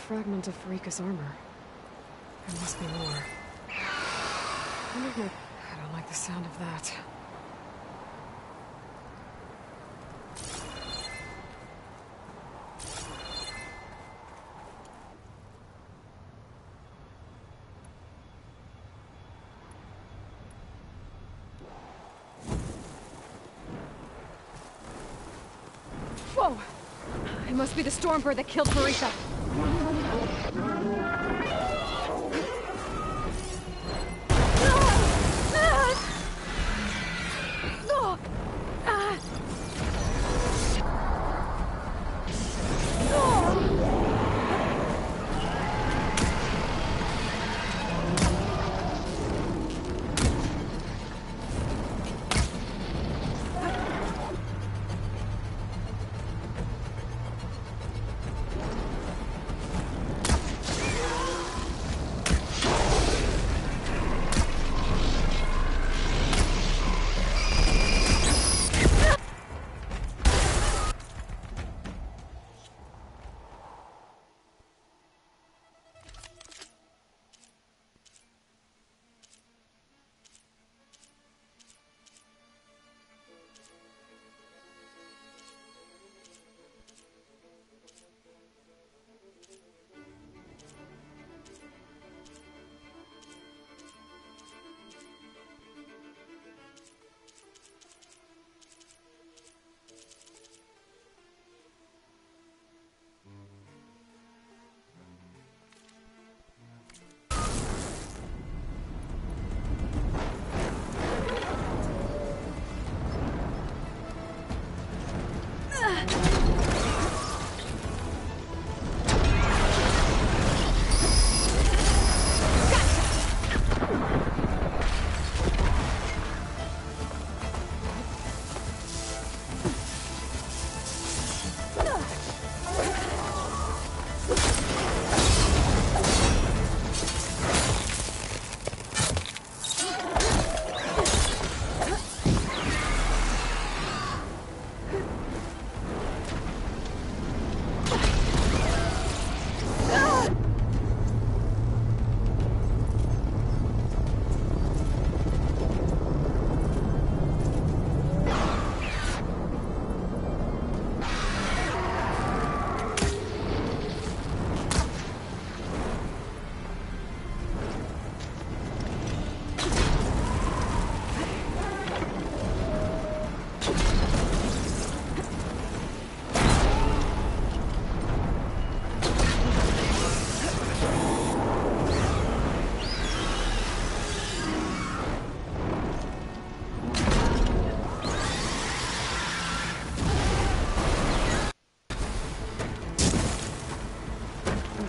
fragment of Farika's armor. There must be more. I wonder if I don't like the sound of that. Whoa! It must be the Stormbird that killed Farika.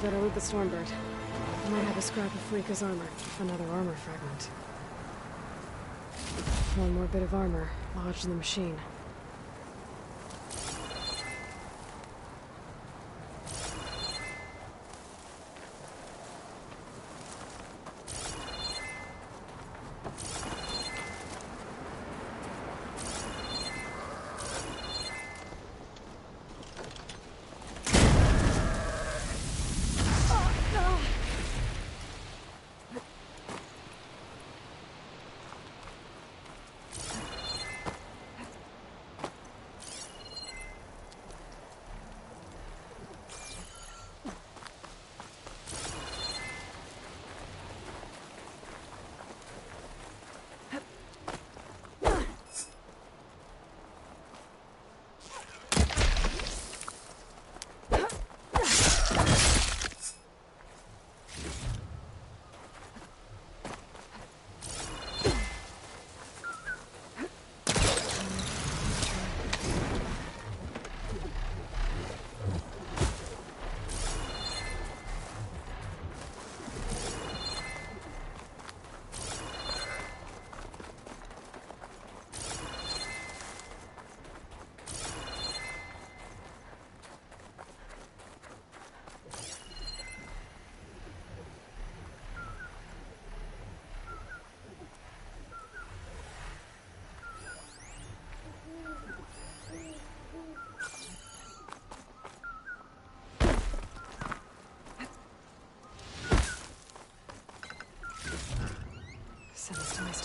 Better loot the Stormbird. I might have a scrap of Farika's armor. Another armor fragment. One more bit of armor lodged in the machine.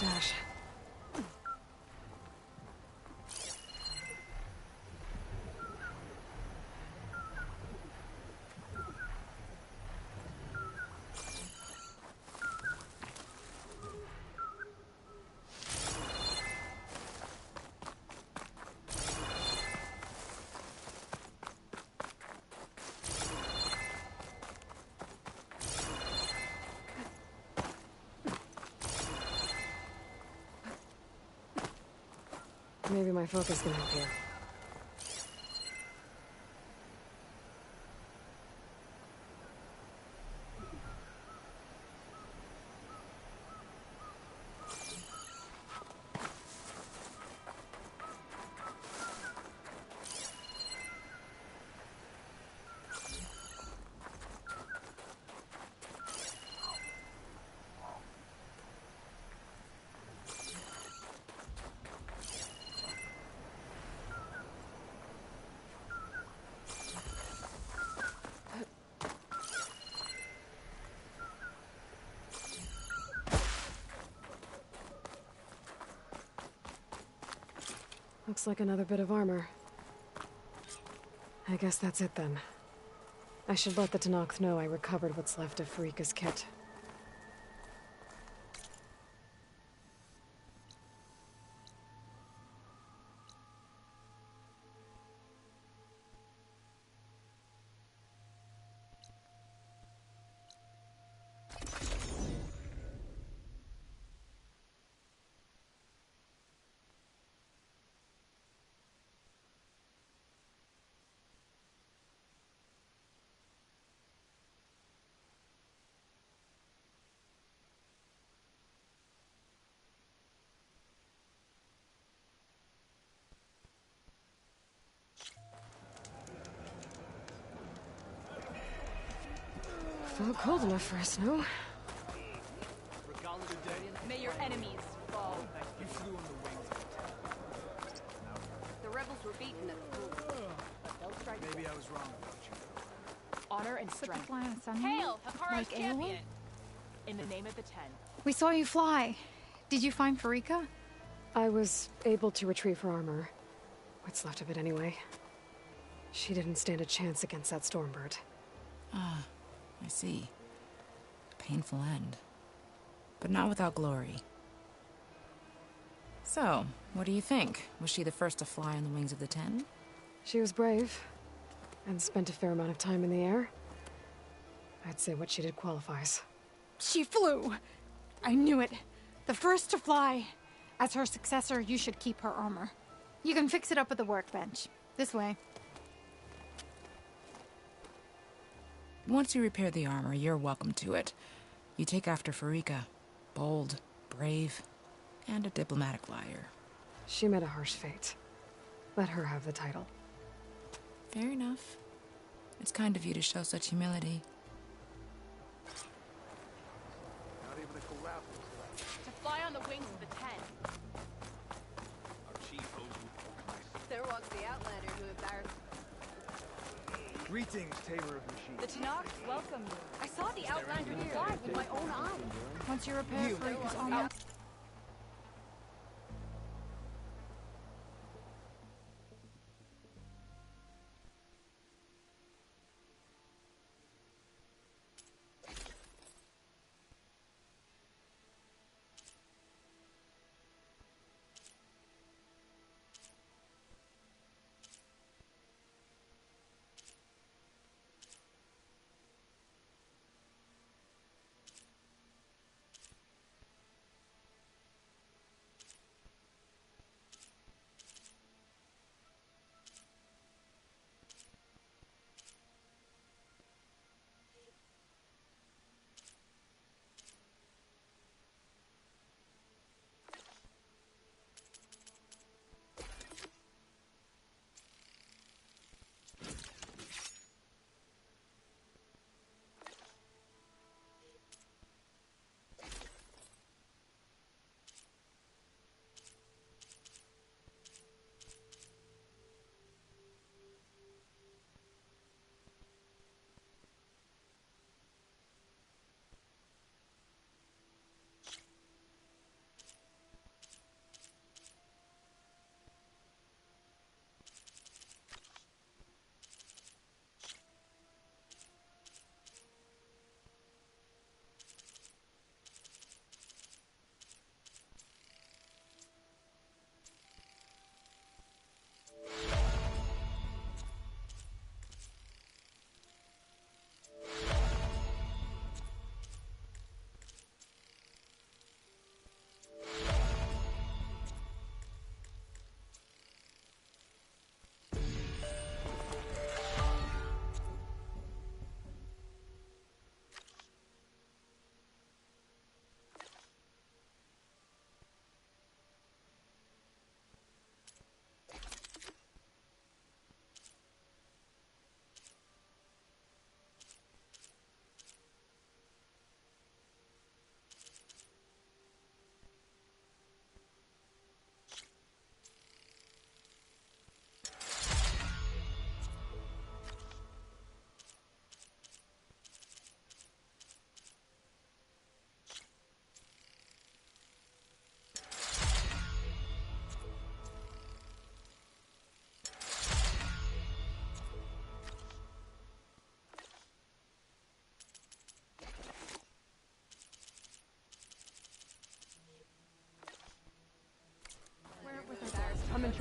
stash. Maybe my focus can help here. Looks like another bit of armor. I guess that's it then. I should let the Tenakth know I recovered what's left of Farika's kit. Felt cold enough for a snow. May your enemies fall. You flew on the wings. The rebels were beaten at the pool, but they'll strike. Maybe I was wrong about you. Honor and Put the strength. fly on Sunday? Hail, Hakara's Like champion! In the name of the Ten. We saw you fly. Did you find Farika? I was able to retrieve her armor. What's left of it anyway. She didn't stand a chance against that Stormbird. Ah, I see. A painful end. But not without glory. So, what do you think? Was she the first to fly on the wings of the Ten? She was brave, and spent a fair amount of time in the air. I'd say what she did qualifies. She flew! I knew it. The first to fly. As her successor, you should keep her armor. You can fix it up at the workbench. This way. Once you repair the armor, you're welcome to it. You take after Farika. Bold, brave, and a diplomatic liar. She met a harsh fate. Let her have the title. Fair enough. It's kind of you to show such humility. Not even a corral was left. To fly on the wings of the Ten. Our chief owes you. There walks the Outlander who embarrassed. Greetings, Tamer of Machine. The Tenakth welcome you. I saw the Outlander fly with my own eyes. Once you repair You. Farika's armor...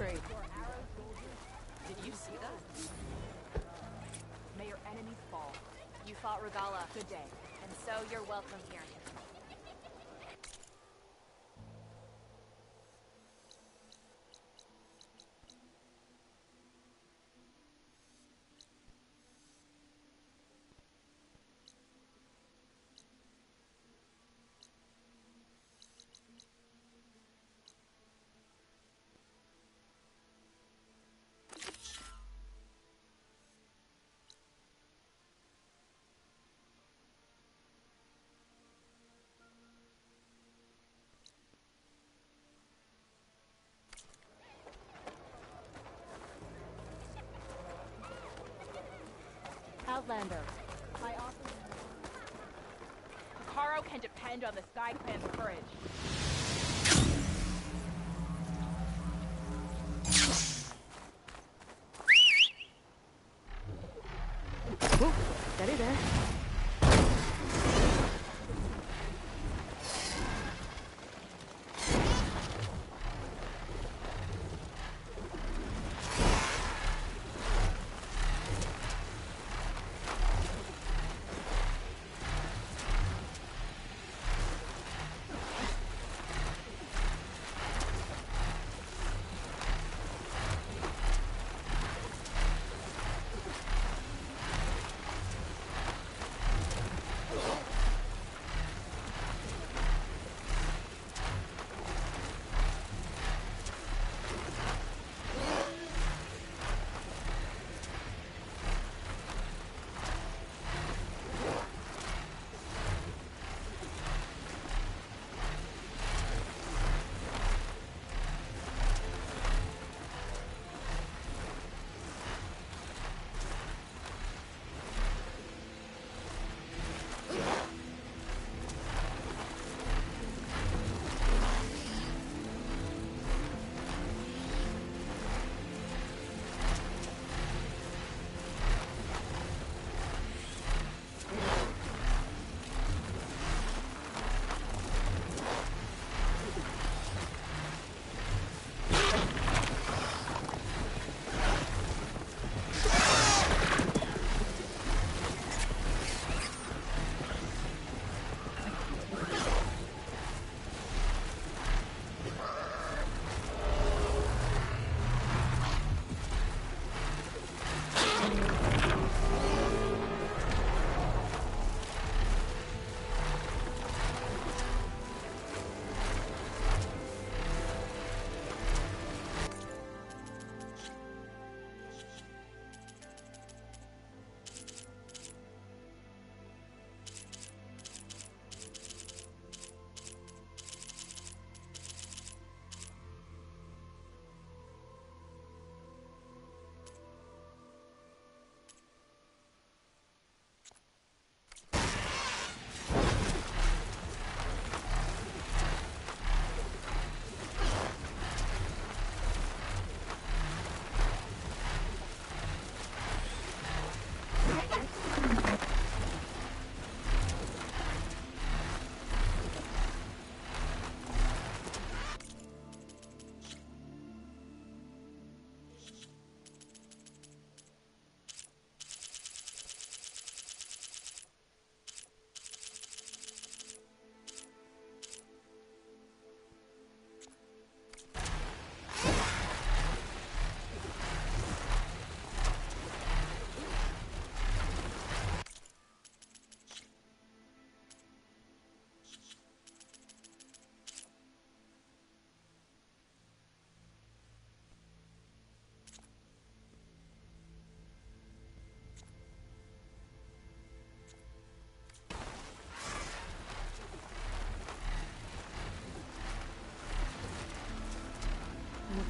trade. Did you see that? May your enemies fall. You fought Regala. Good day. And so you're welcome here. Outlander, I offer Hekarro can depend on the Sky Clan's courage. Whoa, steady there.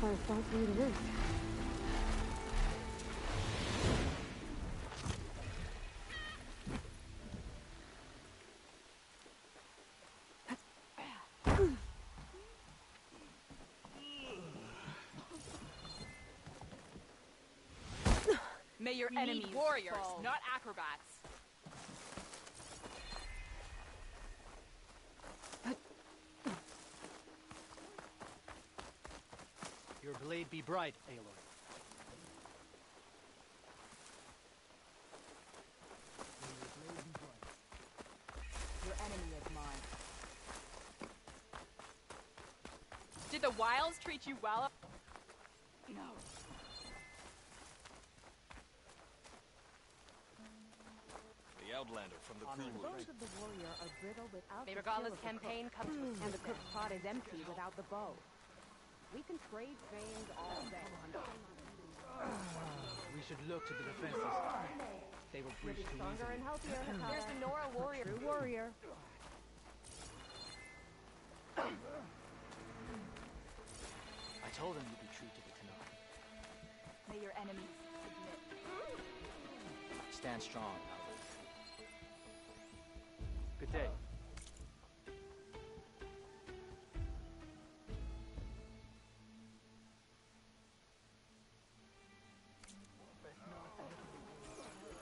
Find a spot for me to rest. May your enemies warriors, fall. Not acrobats. your blade be bright, Aloy. Your enemy is mine. Did the Wilds treat you well? No. The Outlander from the Cool The bones of the warrior are brittle without May the Regalla's skill of the campaign cook, come to and the cook's pot is empty without the bow. We can trade veins all day. We should look to the defenses. They will breach too Stronger easily. and healthier. Here's the Nora warrior. True warrior. I told them you'd be true to the Tenakth. May your enemies submit. Stand strong, Aloy. Good day.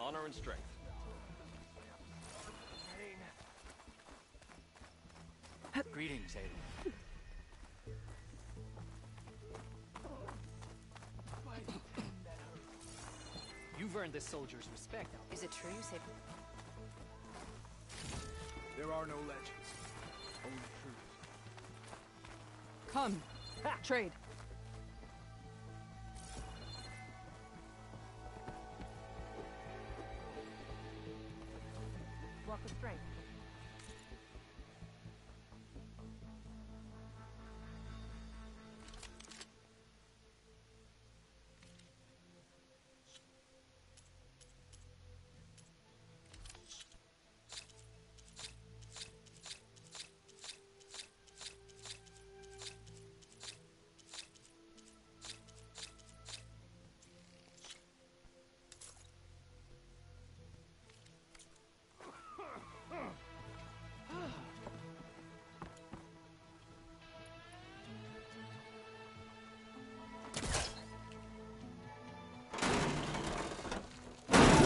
honor and strength. Greetings, Aloy. You've earned this soldier's respect, Aloy. Is it true you say? There are no legends, only truth. Come. Trade. Walk of strength.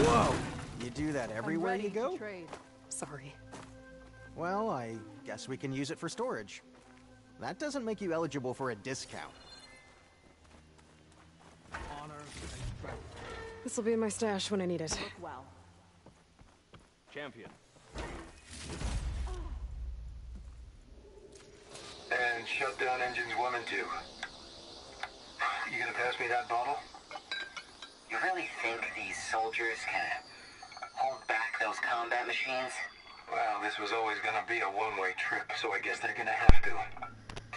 Whoa! You do that everywhere you go? Trade. Sorry. Well, I guess we can use it for storage. That doesn't make you eligible for a discount. Honor and strength. This will be in my stash when I need it. Look well. Champion. And shut down engines 1 and 2. You gonna pass me that bottle? You really think these soldiers can hold back those combat machines? Well, this was always gonna be a one-way trip, so I guess they're gonna have to.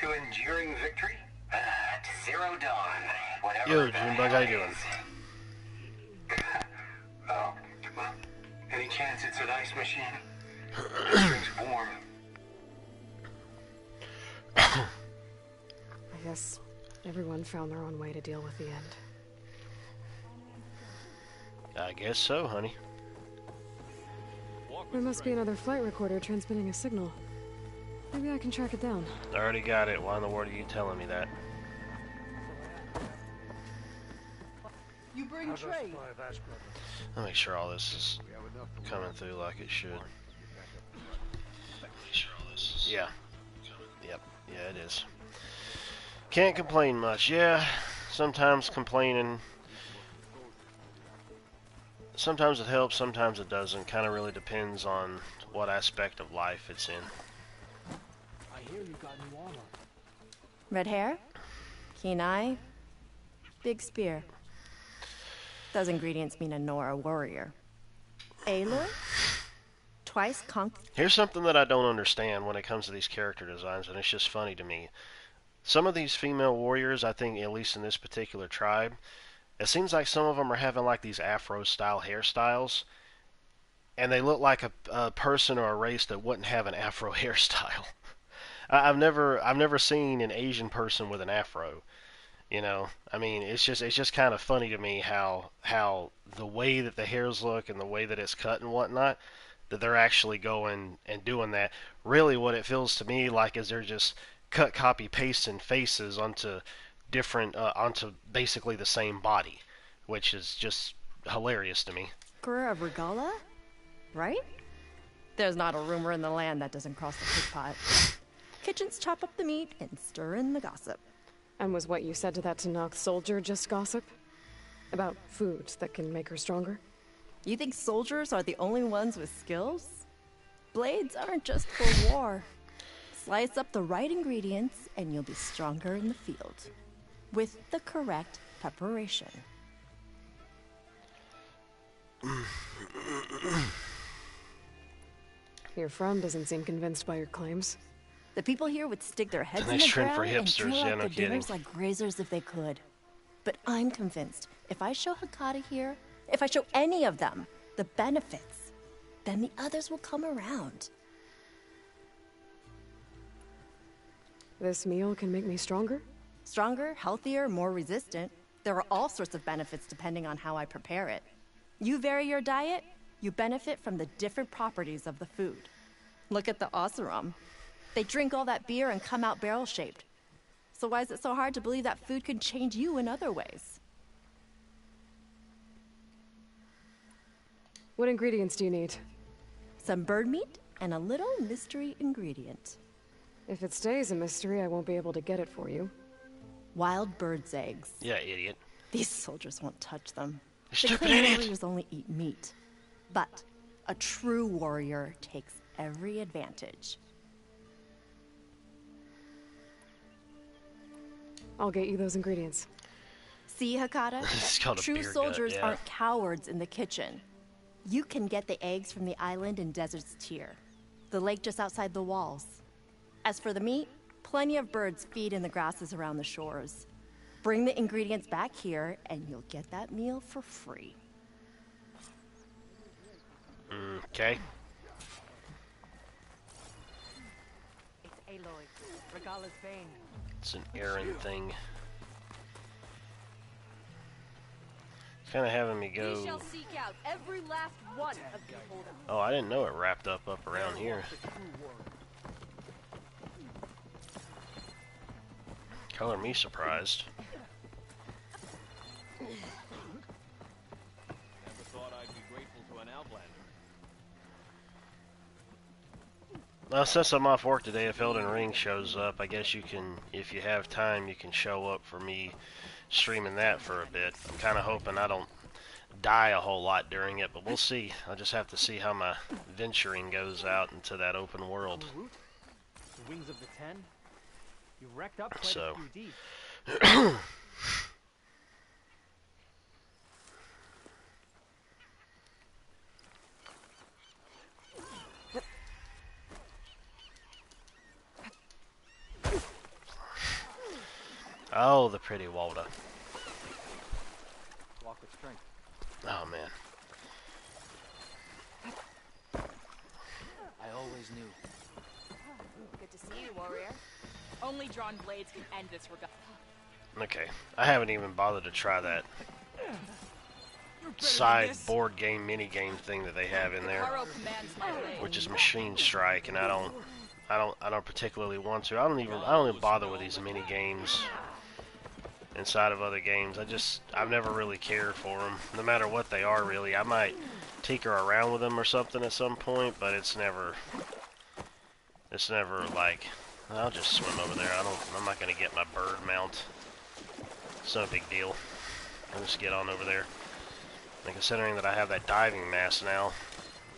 To enduring victory? To Zero Dawn, whatever. Yo, that Junebug, how you is. doing? Oh, well, any chance it's an ice machine? This drink's warm. I guess everyone found their own way to deal with the end. I guess so, honey. There must be another flight recorder transmitting a signal. Maybe I can track it down. I already got it. Why in the world are you telling me that? You bring trade. I'll make sure all this is coming through like it should. Make sure all this is... Yeah. Yep. Yeah, it is. Can't complain much. Yeah, sometimes complaining... Sometimes it helps, sometimes it doesn't. Kind of really depends on what aspect of life it's in. I hear you got new armor. Red hair, keen eye, big spear. Those ingredients mean a Nora warrior. Aloy? Twice conquered. Here's something that I don't understand when it comes to these character designs, and it's just funny to me. Some of these female warriors, I think, at least in this particular tribe, it seems like some of them are having like these afro-style hairstyles, and they look like a person or a race that wouldn't have an afro hairstyle. I've never seen an Asian person with an afro. You know, I mean, it's just kind of funny to me how the way that the hairs look and the way that it's cut and whatnot, that they're actually going and doing that. Really, what it feels to me like is they're just cut, copy, pasting faces onto different onto basically the same body, which is just hilarious to me. Gura of Regalla? Right? There's not a rumor in the land that doesn't cross the cook pot. Kitchens chop up the meat and stir in the gossip. And was what you said to that Tanakh soldier just gossip? About foods that can make her stronger? You think soldiers are the only ones with skills? Blades aren't just for war. Slice up the right ingredients and you'll be stronger in the field. With the correct preparation. Your friend doesn't seem convinced by your claims. The people here would stick their heads in Nice the trend ground for and hipsters, drill yeah, out no the kidding. diggers like grazers if they could. But I'm convinced if I show Hakata here, if I show any of them the benefits, then the others will come around. This meal can make me stronger? Stronger, healthier, more resistant. There are all sorts of benefits depending on how I prepare it. You vary your diet, you benefit from the different properties of the food. Look at the Oseram. They drink all that beer and come out barrel-shaped. So why is it so hard to believe that food can change you in other ways? What ingredients do you need? Some bird meat and a little mystery ingredient. If it stays a mystery, I won't be able to get it for you. Wild bird's eggs. Yeah, idiot. These soldiers won't touch them. You The stupid clan idiot. warriors only eat meat. But a true warrior takes every advantage. I'll get you those ingredients. See, Hakata? It's called a True beer gut, soldiers yeah. aren't cowards in the kitchen. You can get the eggs from the island in Desert's Tier, the lake just outside the walls. As for the meat, plenty of birds feed in the grasses around the shores. Bring the ingredients back here, and you'll get that meal for free. Okay. It's Aloy, Regala's bane. It's an errand thing. Kind of having me We go. shall seek out every last one of the Hold'em. Oh, I didn't know it wrapped up around here. Color me surprised. Never thought I'd be grateful to an Outlander. Well, since I'm off work today, if Elden Ring shows up, I guess you can, if you have time, you can show up for me streaming that for a bit. I'm kind of hoping I don't die a whole lot during it, but we'll see. I'll just have to see how my venturing goes out into that open world. The wings of the Ten? You wrecked up quite So. a few deep. Oh, the pretty Walda. Walk with strength. Oh, man. I always knew. Good to see you, warrior. Only drawn blades can end this Regala. Okay, I haven't even bothered to try that side board game, mini game thing that they have in there, Karo commands my blade. which is Machine Strike, and I don't particularly want to. I don't even bother with these mini games inside of other games. I've never really cared for them, no matter what they are. Really, I might tinker around with them or something at some point, but it's never like, I'll just swim over there. I'm not gonna get my bird mount. It's no big deal. I'll just get on over there. And considering that I have that diving mask now,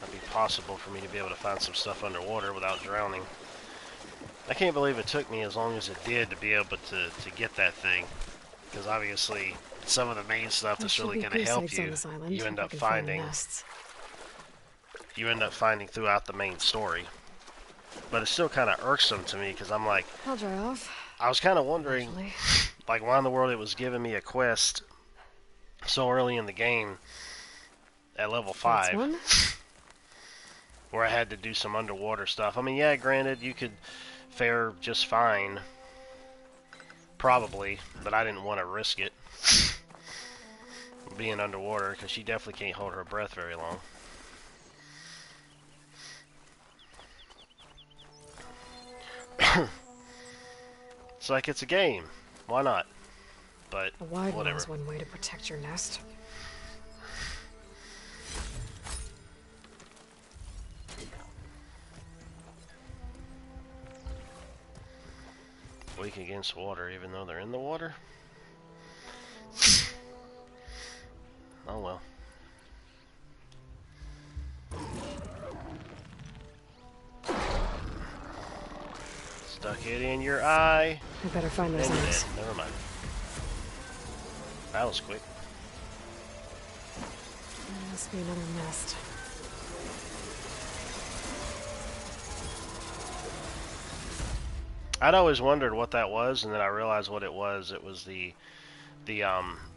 it'd be possible for me to be able to find some stuff underwater without drowning. I can't believe it took me as long as it did to be able to get that thing. Because obviously, some of the main stuff that's really going to help you, you end up finding. You end up finding throughout the main story. But it's still kind of irksome to me because I'm like, I'll dry off. I was kind of wondering, like, why in the world it was giving me a quest so early in the game at level 5, where I had to do some underwater stuff. I mean, yeah, granted, you could fare just fine, probably, but I didn't want to risk it being underwater because she definitely can't hold her breath very long. It's like it's a game. Why not? But A wide wall whatever. is one way to protect your nest. Weak against water, even though they're in the water? Oh well. Stuck it in your eye. I better find those eggs. Never mind. That was quick. There must be another nest. I'd always wondered what that was, and then I realized what it was. It was the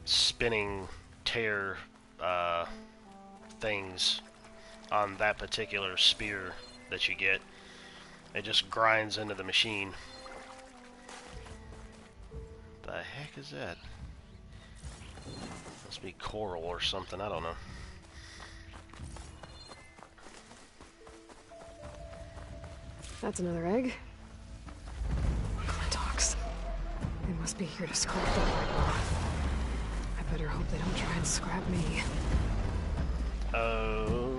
spinning tear things on that particular spear that you get. It just grinds into the machine. The heck is that? Must be coral or something, I don't know. That's another egg. Clintox. They must be here to scrap that right. I better hope they don't try and scrap me. Oh.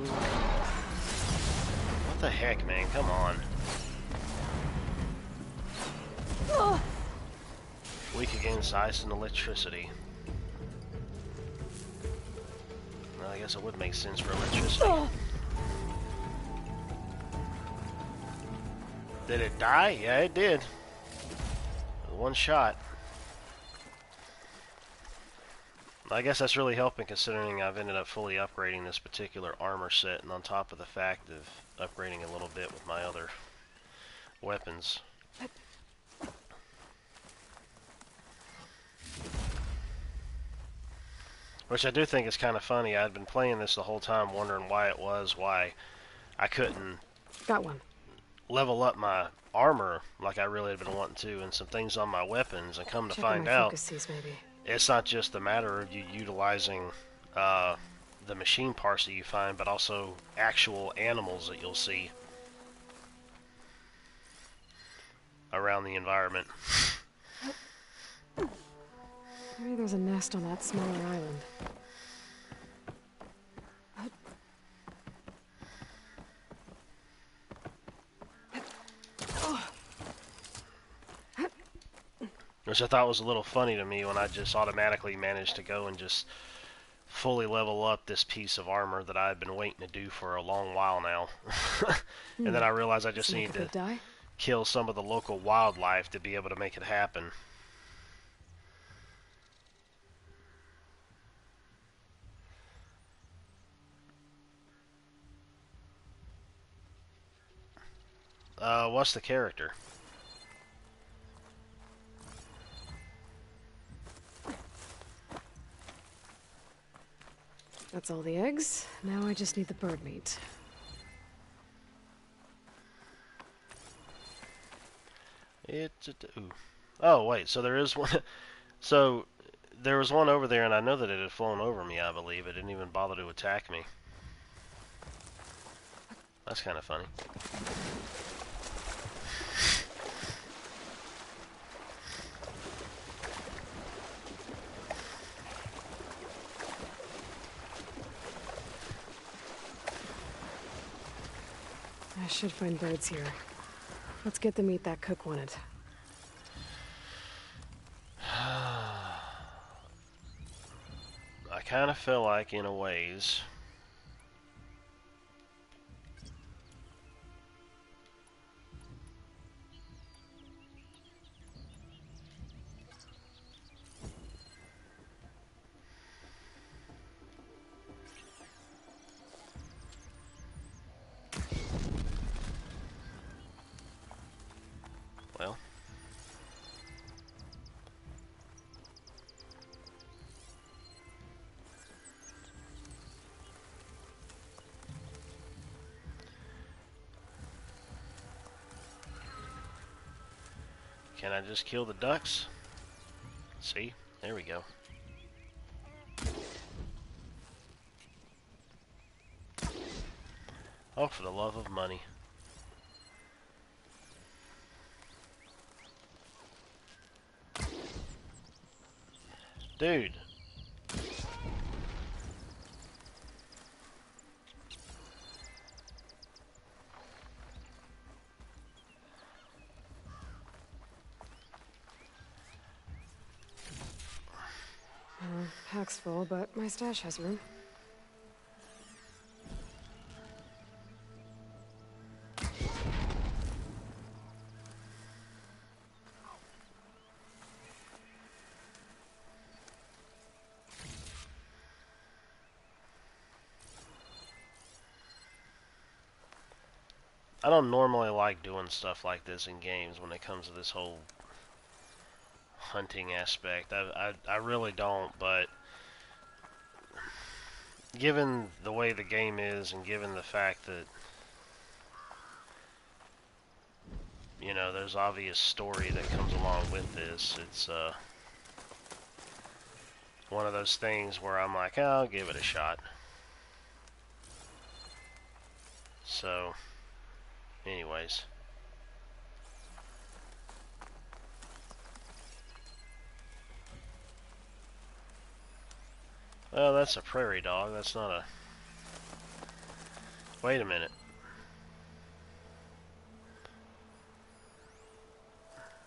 What the heck, man? Come on. Weak against ice and electricity. Well, I guess it would make sense for electricity. Did it die? Yeah, it did. One shot. I guess that's really helping considering I've ended up fully upgrading this particular armor set, and on top of the fact of upgrading a little bit with my other weapons. Which I do think is kind of funny. I'd been playing this the whole time wondering why I couldn't Got one. level up my armor like I really had been wanting to, and some things on my weapons, and come to find out Focuses, maybe. it's not just a matter of you utilizing the machine parts that you find, but also actual animals that you'll see around the environment. Maybe there's a nest on that smaller island. Which I thought was a little funny to me when I just automatically managed to go and just fully level up this piece of armor that I've been waiting to do for a long while now. And then I realized I just need to kill some of the local wildlife to be able to make it happen. What's the character? That's all the eggs. Now I just need the bird meat. Ooh. Oh, wait, so there is one. So there was one over there, and I know that it had flown over me, I believe. It didn't even bother to attack me. That's kind of funny. I should find birds here. Let's get the meat that cook wanted. I kind of feel like, in a ways, well, can I just kill the ducks? See? There we go. Oh, for the love of money. Dude. Pack's full, but my stash has room. I don't normally like doing stuff like this in games when it comes to this whole hunting aspect. I really don't, but given the way the game is and given the fact that, you know, there's obvious story that comes along with this, it's one of those things where I'm like, oh, I'll give it a shot. So, anyways. Oh, that's a prairie dog. That's not a... Wait a minute.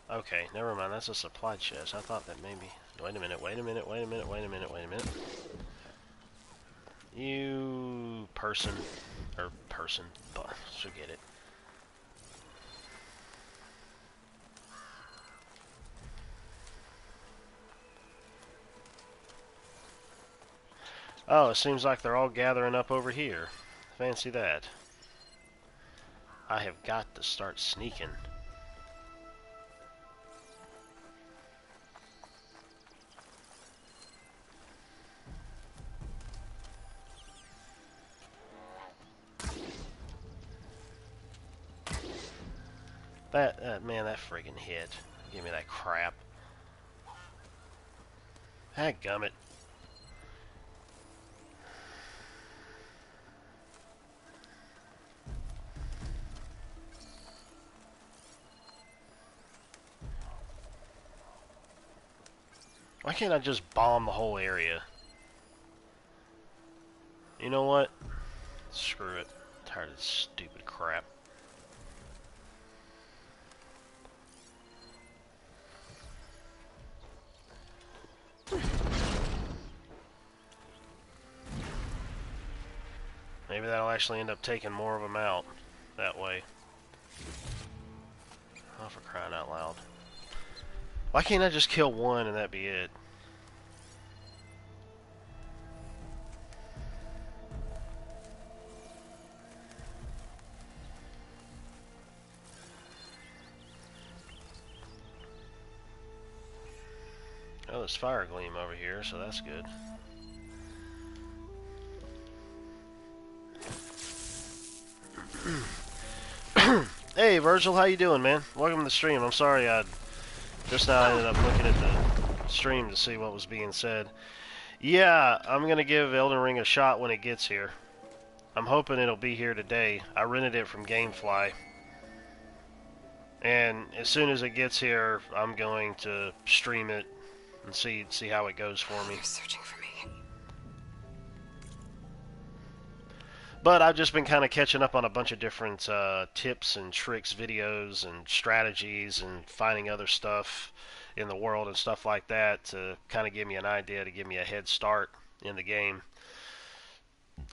Okay, never mind. That's a supply chest. I thought that maybe... Wait a minute, wait a minute, wait a minute, wait a minute, wait a minute. You... person. Or person. Forget it. Oh, it seems like they're all gathering up over here. Fancy that. I have got to start sneaking. Man, that friggin' hit. Give me that crap. Dadgummit. Why can't I just bomb the whole area? You know what? Screw it. I'm tired of this stupid crap. Maybe that'll actually end up taking more of them out that way. Oh, for crying out loud. Why can't I just kill one and that be it? Oh, there's fire gleam over here, so that's good. Hey Virgil, how you doing, man? Welcome to the stream. I'm sorry just now I ended up looking at the stream to see what was being said. Yeah, I'm gonna give Elden Ring a shot when it gets here. I'm hoping it'll be here today. I rented it from GameFly. And as soon as it gets here, I'm going to stream it and see how it goes for me. You're searching for me. But I've just been kind of catching up on a bunch of different tips and tricks videos and strategies and finding other stuff in the world and stuff like that to kind of give me an idea, to give me a head start in the game.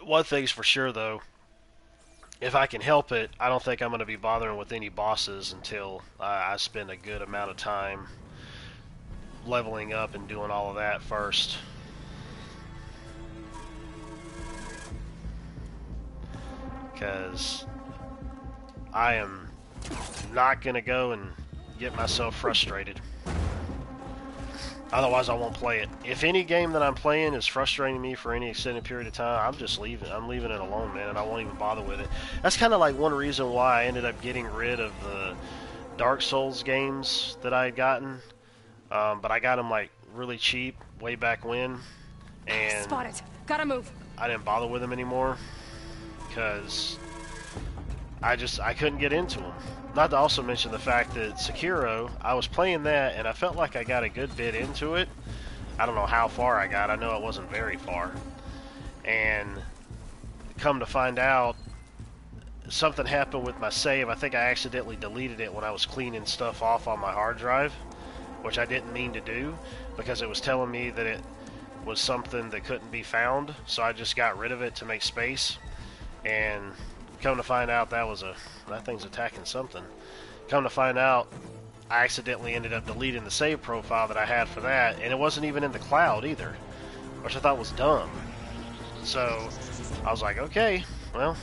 One thing's for sure though, if I can help it, I don't think I'm going to be bothering with any bosses until I spend a good amount of time leveling up and doing all of that first. Because I am not going to go and get myself frustrated. Otherwise I won't play it. If any game that I'm playing is frustrating me for any extended period of time, I'm just leaving. I'm leaving it alone, man, and I won't even bother with it. That's kind of like one reason why I ended up getting rid of the Dark Souls games that I had gotten. But I got them like really cheap way back when, and Spot it. Gotta move. I didn't bother with them anymore because I couldn't get into them. Not to also mention the fact that Sekiro, I was playing that and I felt like I got a good bit into it. I don't know how far I got. I know it wasn't very far. And come to find out, something happened with my save. I think I accidentally deleted it when I was cleaning stuff off on my hard drive, which I didn't mean to do, because it was telling me that was something that couldn't be found, so I just got rid of it to make space. And come to find out, that thing's attacking something. Come to find out, I accidentally ended up deleting the save profile that I had for that, and it wasn't even in the cloud either, which I thought was dumb. So I was like, okay, well,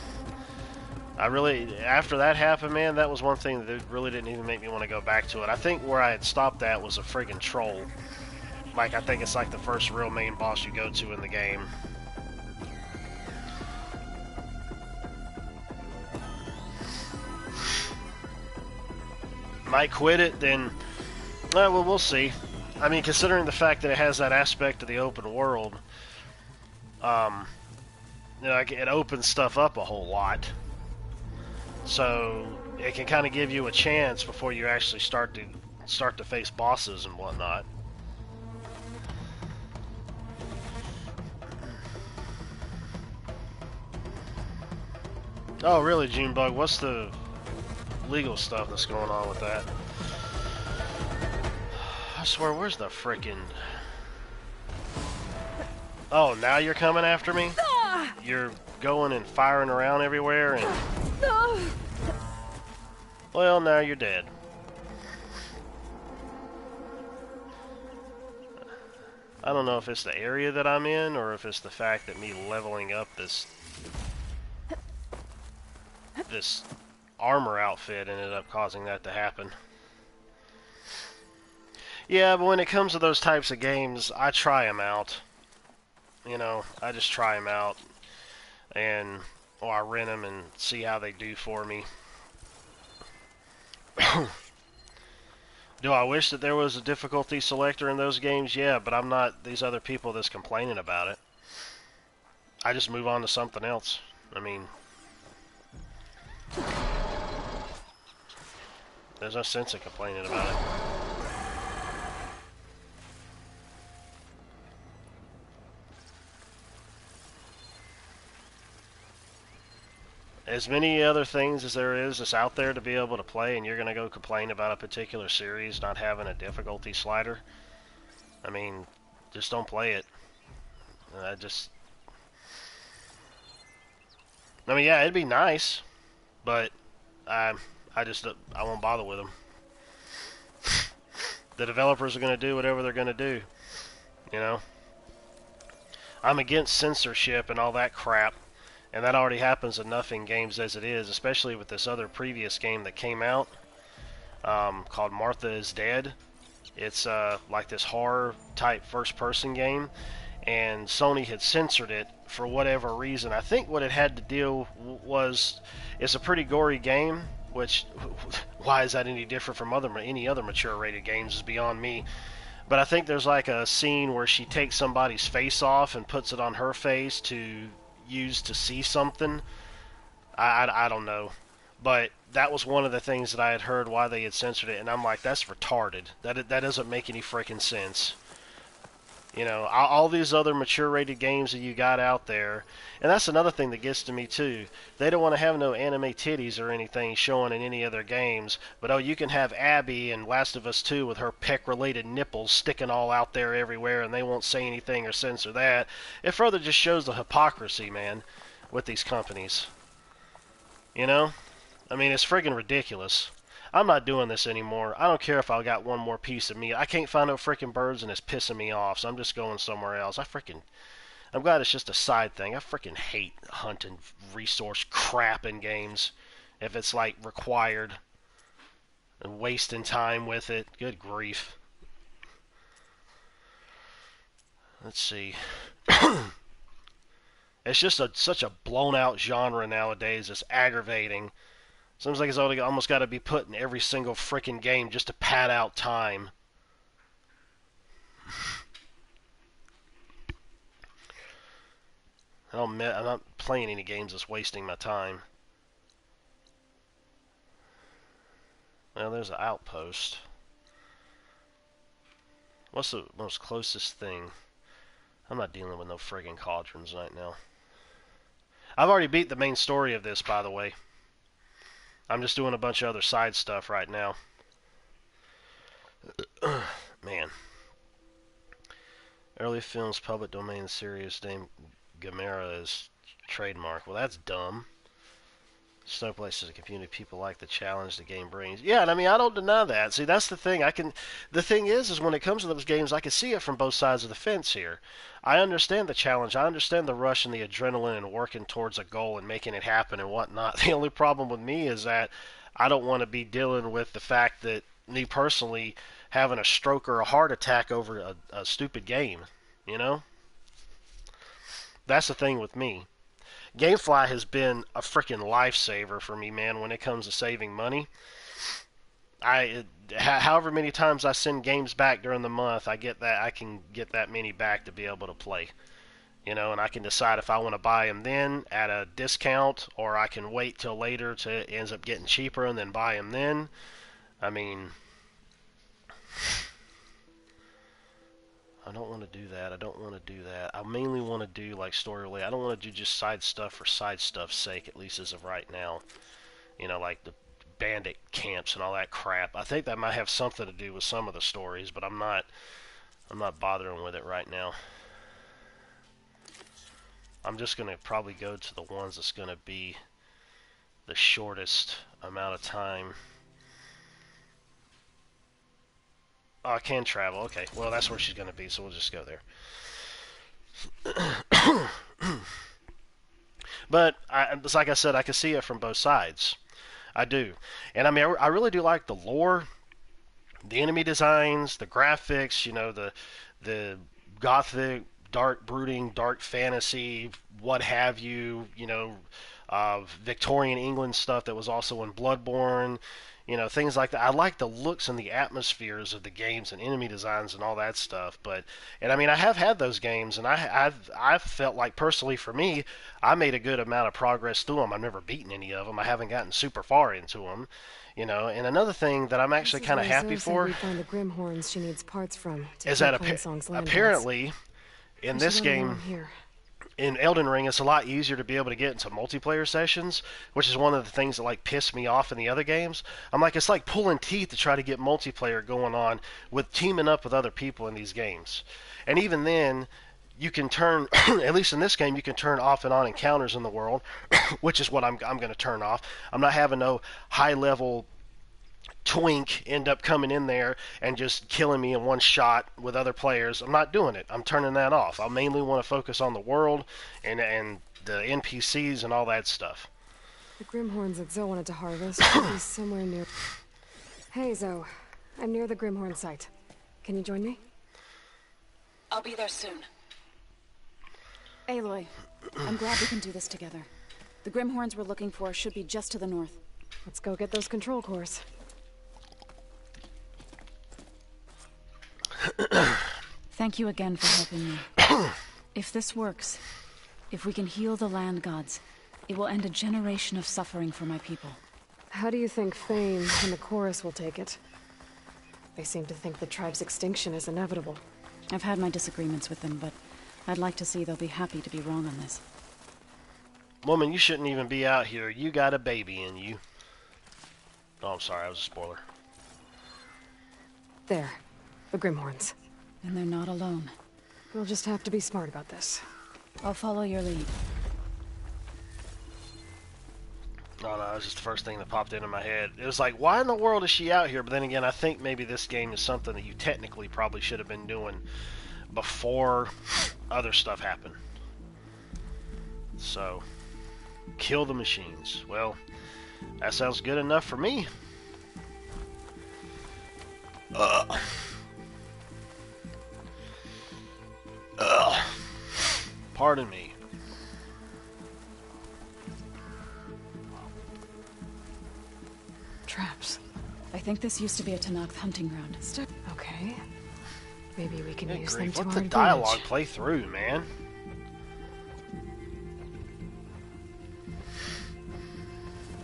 after that happened, man, that was one thing that really didn't even make me want to go back to it. I think where I had stopped that was a friggin' troll. Like, I think it's like the first real main boss you go to in the game. Might quit it, then, well, we'll see. I mean, considering the fact that it has that aspect of the open world, it opens stuff up a whole lot. So it can kind of give you a chance before you actually start to face bosses and whatnot. Oh, really, Junebug? What's the legal stuff that's going on with that? I swear, where's the frickin'... Oh, now you're coming after me? You're going and firing around everywhere and... Well, now you're dead. I don't know if it's the area that I'm in or if it's the fact that me leveling up this armor outfit ended up causing that to happen. Yeah, but when it comes to those types of games, I try them out. You know, I just try them out. Or I rent them and see how they do for me. Do I wish that there was a difficulty selector in those games? Yeah, but I'm not these other people that's complaining about it. I just move on to something else. I mean, there's no sense in complaining about it. As many other things as there is that's out there to be able to play, and you're going to go complain about a particular series not having a difficulty slider. I mean, just don't play it. I mean, yeah, it'd be nice, but I won't bother with them. The developers are going to do whatever they're going to do, you know? I'm against censorship and all that crap. And that already happens enough in games as it is, especially with this other previous game that came out called Martha is Dead. It's like this horror-type first-person game, and Sony had censored it for whatever reason. I think what it had to deal was it's a pretty gory game, which, why is that any different from any other mature-rated games is beyond me. But I think there's like a scene where she takes somebody's face off and puts it on her face to use to see something. I don't know, but that was one of the things that I had heard why they had censored it, and I'm like, that's retarded. That doesn't make any freaking sense. You know, all these other mature rated games that you got out there, and that's another thing that gets to me too. They don't want to have no anime titties or anything showing in any other games, but oh, you can have Abby in Last of Us 2 with her peck related nipples sticking all out there everywhere, and they won't say anything or censor that. It further just shows the hypocrisy, man, with these companies. You know? I mean, it's friggin' ridiculous. I'm not doing this anymore. I don't care if I got one more piece of meat. I can't find no freaking birds and it's pissing me off, so I'm just going somewhere else. I'm glad it's just a side thing. I freaking hate hunting resource crap in games if it's like required and wasting time with it. Good grief. Let's see. It's just such a blown out genre nowadays. It's aggravating. Seems like it's almost got to be put in every single frickin' game just to pad out time. I'm not playing any games that's wasting my time. Well, there's an outpost. What's the most closest thing? I'm not dealing with no friggin' cauldrons right now. I've already beat the main story of this, by the way. I'm just doing a bunch of other side stuff right now. Man. Early films, public domain, serious name Gamera is trademark. Well, that's dumb. Snowplace is a community people like the challenge the game brings. Yeah, and I mean, I don't deny that. See, that's the thing. The thing is when it comes to those games, I can see it from both sides of the fence here. I understand the challenge. I understand the rush and the adrenaline and working towards a goal and making it happen and whatnot. The only problem with me is that I don't want to be dealing with the fact that me personally having a stroke or a heart attack over a stupid game, you know? That's the thing with me. GameFly has been a freaking lifesaver for me, man, when it comes to saving money. However many times I send games back during the month, I can get that many back to be able to play. You know, and I can decide if I want to buy them then at a discount, or I can wait till later to it ends up getting cheaper and then buy them then. I mean, I don't want to do that. I don't want to do that. I mainly want to do like story related. I don't want to do just side stuff for side stuff's sake, at least as of right now. You know, like the bandit camps and all that crap. I think that might have something to do with some of the stories, but I'm not bothering with it right now. I'm just going to probably go to the ones that's going to be the shortest amount of time. Oh, I can travel. Okay, well, that's where she's going to be, so we'll just go there. But, it's like I said, I can see it from both sides. I do. And, I mean, I really do like the lore, the enemy designs, the graphics, you know, the gothic, dark brooding, dark fantasy, what have you, you know, Victorian England stuff that was also in Bloodborne. You know, things like that. I like the looks and the atmospheres of the games and enemy designs and all that stuff. And I mean, I have had those games, and I've felt like, personally for me, I made a good amount of progress through them. I've never beaten any of them. I haven't gotten super far into them. You know, and another thing that I'm actually kind of happy for we find the Grimhorns she needs parts from is that apparently in this game, in Elden Ring, it's a lot easier to be able to get into multiplayer sessions, which is one of the things that like pissed me off in the other games. I'm like, it's like pulling teeth to try to get multiplayer going on with teaming up with other people in these games. And even then, you can turn, at least in this game, you can turn off and on encounters in the world, which is what I'm going to turn off. I'm not having no high-level twink end up coming in there and just killing me in one shot with other players. I'm not doing it. I'm turning that off. I mainly want to focus on the world and the NPCs and all that stuff. The Grimhorns that Zoe wanted to harvest should be somewhere near... Hey, Zoe. I'm near the Grimhorn site. Can you join me? I'll be there soon. Aloy, I'm glad we can do this together. The Grimhorns we're looking for should be just to the north. Let's go get those control cores. Thank you again for helping me. If this works, if we can heal the land gods, it will end a generation of suffering for my people. How do you think Fame and the Chorus will take it? They seem to think the tribe's extinction is inevitable. I've had my disagreements with them, but I'd like to see they'll be happy to be wrong on this. Woman, you shouldn't even be out here. You got a baby in you. Oh, I'm sorry, that was a spoiler. There. The Grimhorns. And they're not alone. We'll just have to be smart about this. I'll follow your lead. Oh no, that was just the first thing that popped into my head. It was like, why in the world is she out here? But then again, I think maybe this game is something that you technically probably should have been doing before other stuff happened. So, kill the machines. Well, that sounds good enough for me. Pardon me. Traps. I think this used to be a Tenakth hunting ground. Okay. Maybe we can use them Grief, to let our the advantage. dialogue play through, man.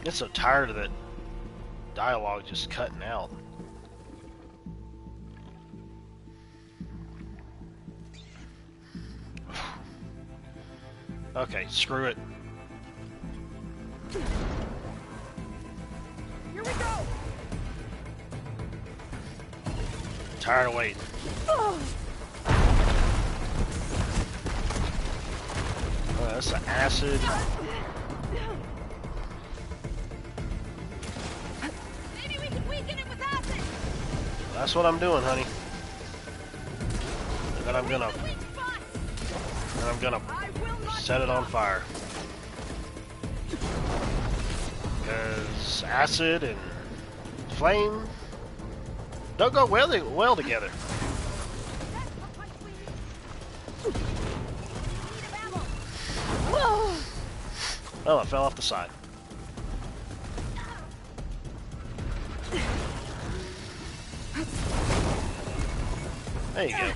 I get so tired of that dialogue just cutting out. Okay, screw it. Here we go! Tired of waiting. That's the acid. Maybe we can weaken it with acid. That's what I'm doing, honey. And then I'm gonna set it on fire. Because acid and flame don't go well together. Oh, I fell off the side. There you go.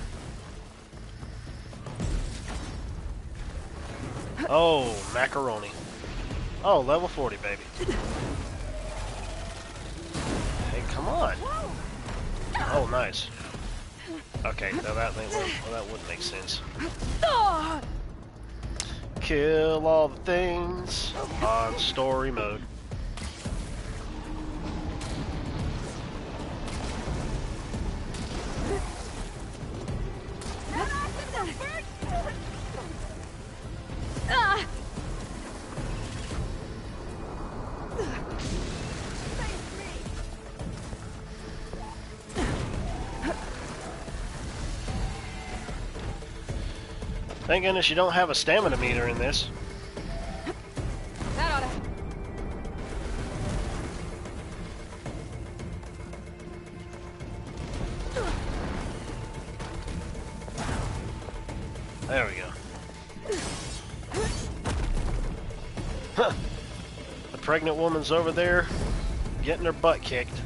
Oh, macaroni. Oh, level 40, baby. Hey, come on. Oh, nice. Okay, now that would make sense. Kill all the things on story mode. Thank goodness you don't have a stamina meter in this. That oughta... There we go. Huh. The pregnant woman's over there getting her butt kicked.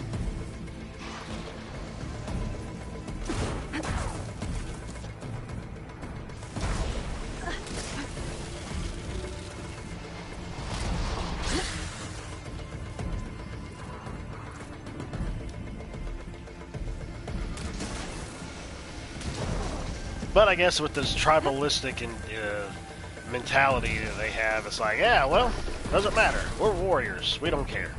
But I guess with this tribalistic and mentality that they have, it's like, yeah, well, doesn't matter. We're warriors. We don't care.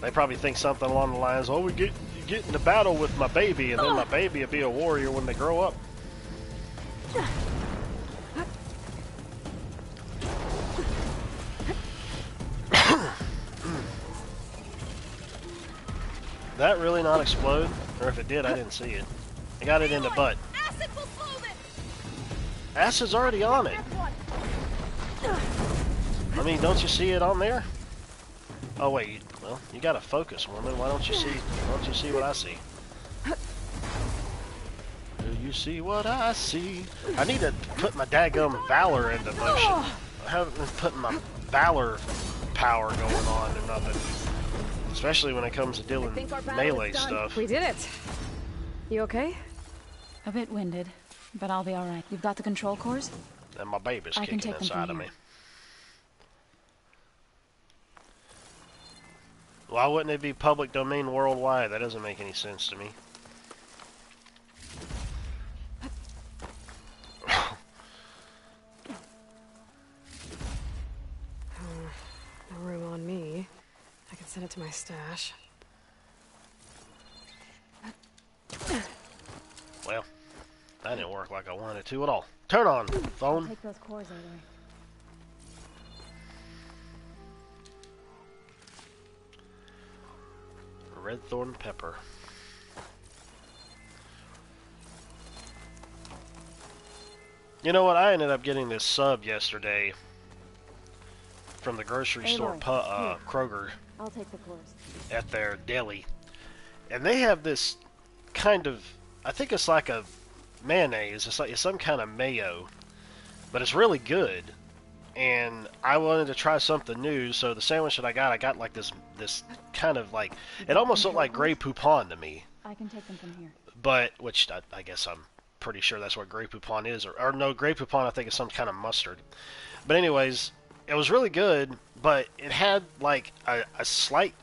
They probably think something along the lines, oh, get into battle with my baby, and then my baby will be a warrior when they grow up. That really not explode? Or if it did, I didn't see it. I got it in the butt. Acid's already on it. I mean, don't you see it on there? Oh wait, well, you gotta focus, woman. Why don't you see what I see? Do you see what I see? I need to put my daggum valor into motion. I haven't been putting my valor power going on or nothing. Especially when it comes to dealing melee stuff. We did it. You okay? A bit winded, but I'll be all right. You've got the control cores? And my baby's I can kicking take them inside from of me. here. Why wouldn't it be public domain worldwide? That doesn't make any sense to me. No room on me. I can send it to my stash. Well, that didn't work like I wanted to at all. Turn on, phone. Take those cores, Aloy. Red thorn pepper. You know what? I ended up getting this sub yesterday from the grocery store, Kroger, I'll take the cores. at their deli. And they have this kind of, I think it's like a mayonnaise. It's some kind of mayo, but it's really good. And I wanted to try something new, so the sandwich that I got like this kind of like, it almost looked like Grey Poupon to me. I can take them from here. But, which I guess I'm pretty sure that's what Grey Poupon is. Or no, Grey Poupon I think is some kind of mustard. But anyways, it was really good, but it had like a slight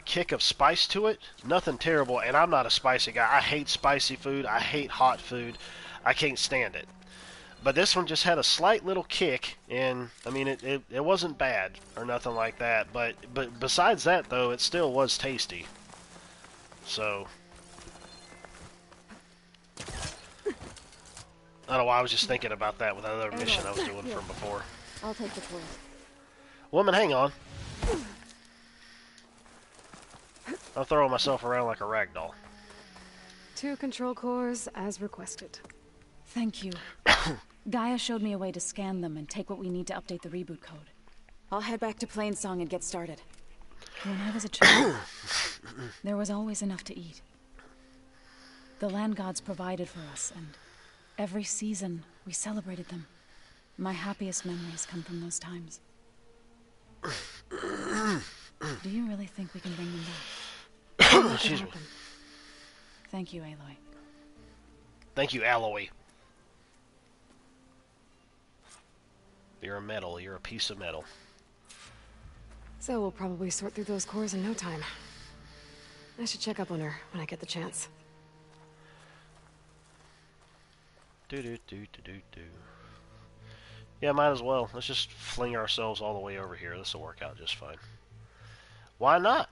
kick of spice to it. Nothing terrible, and I'm not a spicy guy. I hate spicy food. I hate hot food. I can't stand it. But this one just had a slight little kick, and I mean it wasn't bad or nothing like that. But besides that though, it still was tasty. So I don't know why I was just thinking about that with that other mission I was doing from before. I'll take the toys. Woman, hang on. I'm throwing myself around like a rag doll. 2 control cores as requested. Thank you. Gaia showed me a way to scan them and take what we need to update the reboot code. I'll head back to Plainsong and get started. When I was a child, there was always enough to eat. The land gods provided for us, and every season we celebrated them. My happiest memories come from those times. Do you really think we can bring them back? Excuse me. Thank you, Aloy. Thank you, Alloy. You're a metal. You're a piece of metal. So we'll probably sort through those cores in no time. I should check up on her when I get the chance. Do. Yeah, might as well. Let's just fling ourselves all the way over here. This will work out just fine. Why not?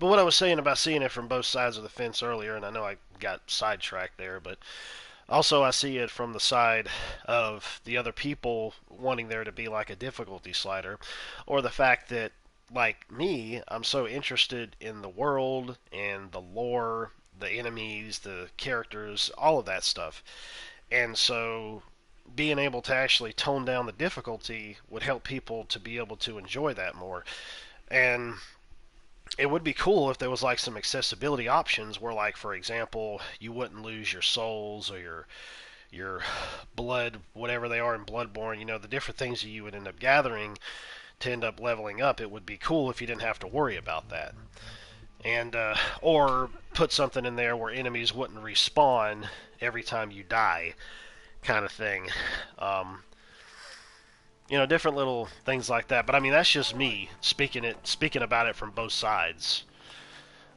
But what I was saying about seeing it from both sides of the fence earlier, and I know I got sidetracked there, but also I see it from the side of the other people wanting there to be like a difficulty slider, or the fact that, like me, I'm so interested in the world and the lore, the enemies, the characters, all of that stuff. And so being able to actually tone down the difficulty would help people to be able to enjoy that more. And it would be cool if there was like some accessibility options where, like, for example, you wouldn't lose your souls or your blood, whatever they are in Bloodborne, you know, the different things that you would end up gathering to end up leveling up. It would be cool if you didn't have to worry about that. And or put something in there where enemies wouldn't respawn every time you die, kind of thing. You know, different little things like that. But I mean, that's just me speaking about it from both sides.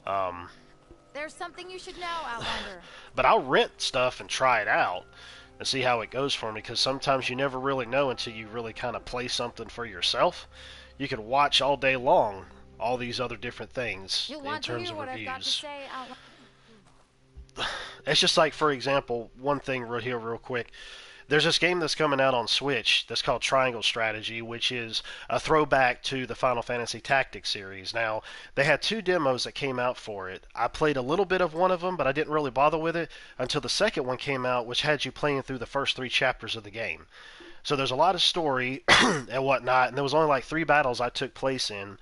There's something you should know, Outlander. But I'll rent stuff and try it out and see how it goes for me, because sometimes you never really know until you really kind of play something for yourself. You can watch all day long all these other different things in terms of reviews. It's just like, for example, one thing right here real quick. There's this game that's coming out on Switch that's called Triangle Strategy, which is a throwback to the Final Fantasy Tactics series. Now, they had 2 demos that came out for it. I played a little bit of one of them, but I didn't really bother with it until the second one came out, which had you playing through the first 3 chapters of the game. So there's a lot of story and whatnot, and there was only like 3 battles I took place in.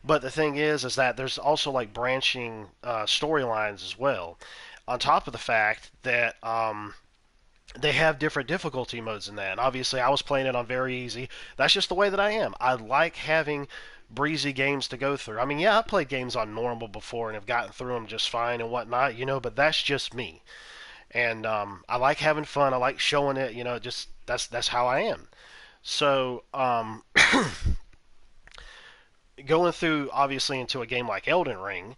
But the thing is that there's also like branching storylines as well. On top of the fact that they have different difficulty modes in that. And obviously, I was playing it on very easy. That's just the way that I am. I like having breezy games to go through. I mean, yeah, I've played games on normal before and have gotten through them just fine and whatnot, you know, but that's just me. And I like having fun. I like showing it, you know, just that's how I am. So, going through, obviously, into a game like Elden Ring,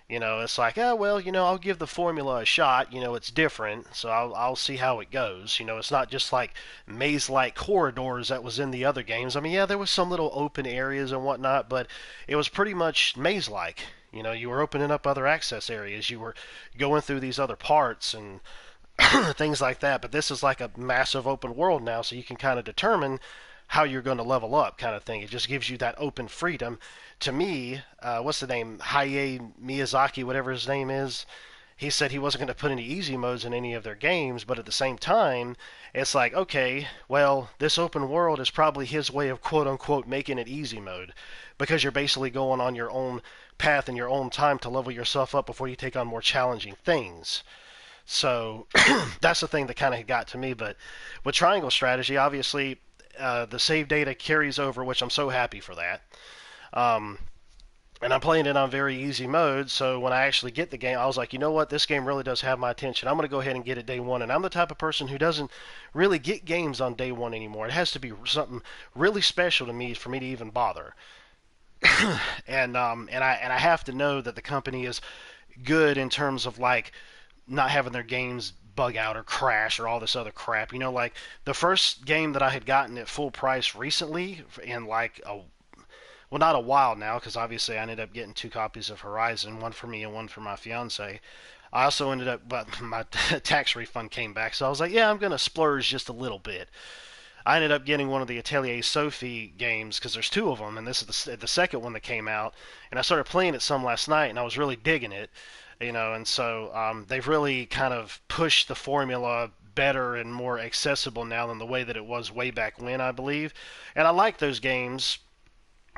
you know, it's like, oh, well, you know, I'll give the formula a shot. You know, it's different, so I'll see how it goes. You know, it's not just like maze-like corridors that was in the other games. I mean, yeah, there was some little open areas and whatnot, but it was pretty much maze-like. You know, you were opening up other access areas. You were going through these other parts and things like that. But this is like a massive open world now, so you can kind of determine how you're going to level up, kind of thing. It just gives you that open freedom. To me, what's the name? Hayao Miyazaki, whatever his name is. He said he wasn't going to put any easy modes in any of their games, but at the same time, it's like, okay, well, this open world is probably his way of quote-unquote making it easy mode, because you're basically going on your own path in your own time to level yourself up before you take on more challenging things. So that's the thing that kind of got to me. But with Triangle Strategy, obviously, the save data carries over, which I'm so happy for that. And I'm playing it on very easy mode, so when I actually get the game, I was like, you know what, this game really does have my attention. I'm going to go ahead and get it day one. And I'm the type of person who doesn't really get games on day one anymore. It has to be something really special to me for me to even bother. and I have to know that the company is good in terms of like not having their games bug out or crash or all this other crap. You know, like the first game that I had gotten at full price recently in like well, not a while now, because obviously I ended up getting 2 copies of Horizon, one for me and one for my fiance. I also ended up, but my tax refund came back, so I was like, yeah, I'm going to splurge just a little bit. I ended up getting one of the Atelier Sophie games, because there's 2 of them, and this is the second one that came out, and I started playing it some last night, and I was really digging it, you know, and so they've really kind of pushed the formula better and more accessible now than the way that it was way back when, I believe, and I like those games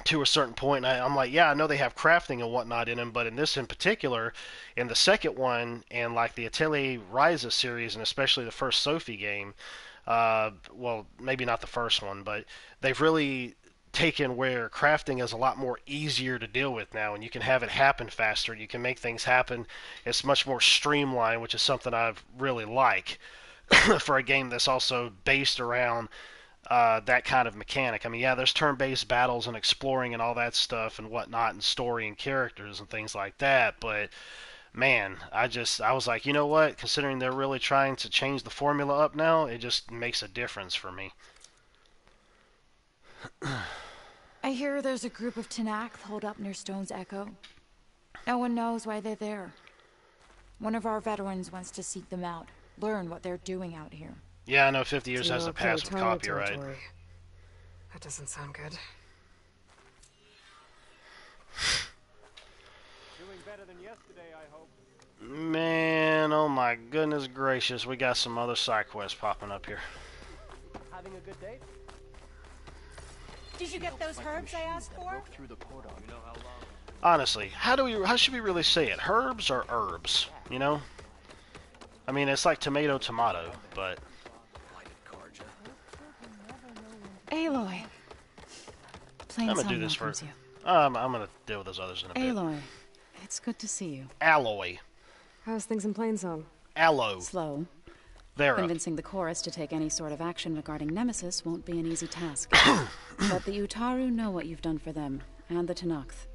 to a certain point, and I'm like, yeah, I know they have crafting and whatnot in them, but in this in particular, in the second one, and like the Atelier Ryza series, and especially the first Sophie game, well, maybe not the first one, but they've really taken where crafting is a lot more easier to deal with now, and you can have it happen faster, you can make things happen, it's much more streamlined, which is something I really like for a game that's also based around that kind of mechanic. I mean, yeah, there's turn-based battles and exploring and all that stuff and whatnot, and story and characters and things like that, but man, I was like, you know what, considering they're really trying to change the formula up now, it just makes a difference for me. I hear there's a group of Tenakth holed up near Stone's Echo. No one knows why they're there. One of our veterans wants to seek them out, learn what they're doing out here. Yeah, I know 50 years has to pass with copyright. Territory. That doesn't sound good. Doing better than yesterday, I hope. Man, oh my goodness gracious, we got some other side quests popping up here. Having a good day? Did you get those herbs I asked for? Through the portal. You know how long? Honestly, how should we really say it? Herbs or herbs? You know? I mean, it's like tomato, but... Aloy. I'm gonna do this first. I'm gonna deal with those others in a bit. Aloy, it's good to see you. Alloy. How's things in Plainsong? Aloe. Slow. Vera. Convincing the chorus to take any sort of action regarding Nemesis won't be an easy task. But the Utaru know what you've done for them, and the Tenakth.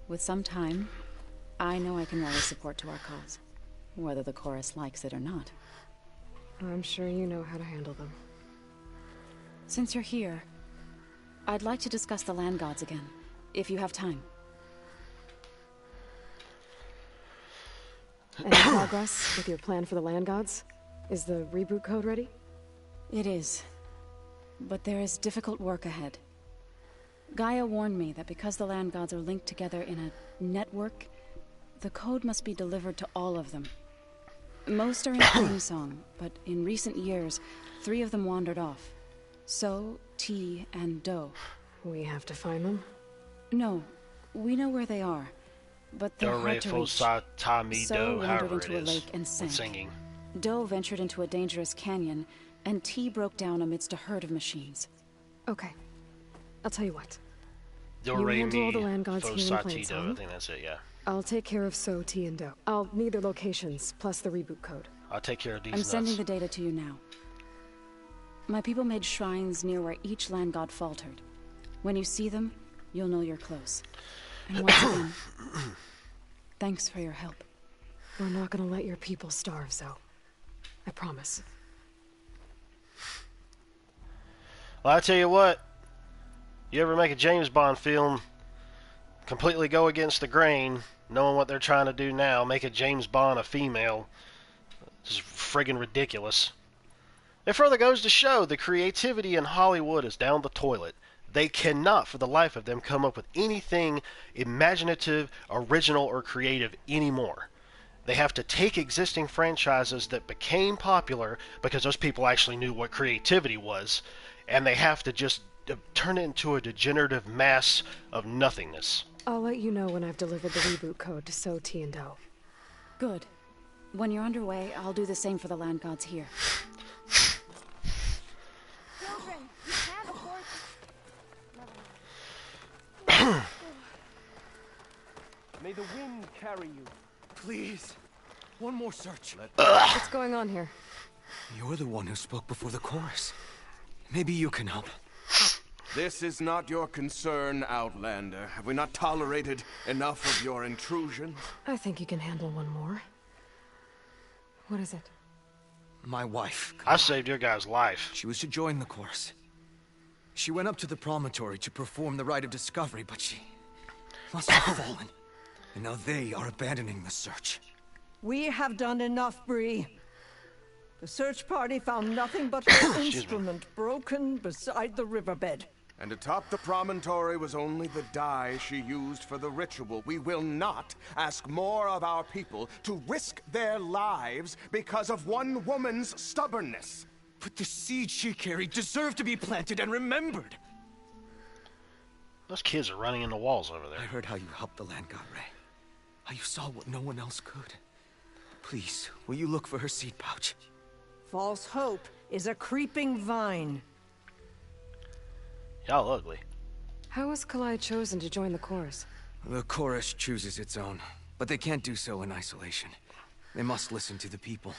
With some time, I know I can rally support to our cause, whether the chorus likes it or not. I'm sure you know how to handle them. Since you're here, I'd like to discuss the land gods again, if you have time. Any progress with your plan for the land gods? Is the reboot code ready? It is. But there is difficult work ahead. Gaia warned me that because the land gods are linked together in a network, the code must be delivered to all of them. Most are in Plainsong, but in recent years, 3 of them wandered off. So, T, and Do. We have to find them? No, we know where they are, but they're hard to reach. So wandered into a lake and sank. Singing. Do ventured into a dangerous canyon, and T broke down amidst a herd of machines. Okay. I'll tell you what. You handle all the land gods here in Plainsong. I think that's it, yeah. I'll take care of So, T, and Do. I'll need their locations, plus the reboot code. I'll take care of these I'm nuts. sending the data to you now. My people made shrines near where each land god faltered. When you see them, you'll know you're close. And once again, thanks for your help. We're not gonna let your people starve, Zoe. I promise. Well, I tell you what. You ever make a James Bond film, completely go against the grain, knowing what they're trying to do now, make a James Bond a female, it's friggin' ridiculous. It further goes to show the creativity in Hollywood is down the toilet. They cannot, for the life of them, come up with anything imaginative, original, or creative anymore. They have to take existing franchises that became popular because those people actually knew what creativity was, and they have to just turn it into a degenerative mass of nothingness. I'll let you know when I've delivered the reboot code to So, T, and Do. Good. When you're underway, I'll do the same for the land gods here. Children, you can't afford May the wind carry you. Please. One more search. What's going on here? You're the one who spoke before the chorus. Maybe you can help. This is not your concern, Outlander. Have we not tolerated enough of your intrusion? I think you can handle one more. What is it? My wife. I saved your guy's life. She was to join the chorus. She went up to the promontory to perform the rite of discovery, but she must have fallen. And now they are abandoning the search. We have done enough, Bree. The search party found nothing but her instrument broken beside the riverbed. And atop the promontory was only the dye she used for the ritual. We will not ask more of our people to risk their lives because of one woman's stubbornness. But the seed she carried deserved to be planted and remembered. Those kids are running into walls over there. I heard how you helped the land god Ray. How you saw what no one else could. Please, will you look for her seed pouch? False hope is a creeping vine. Y'all ugly. How was Kalai chosen to join the chorus? The chorus chooses its own, but they can't do so in isolation. They must listen to the people.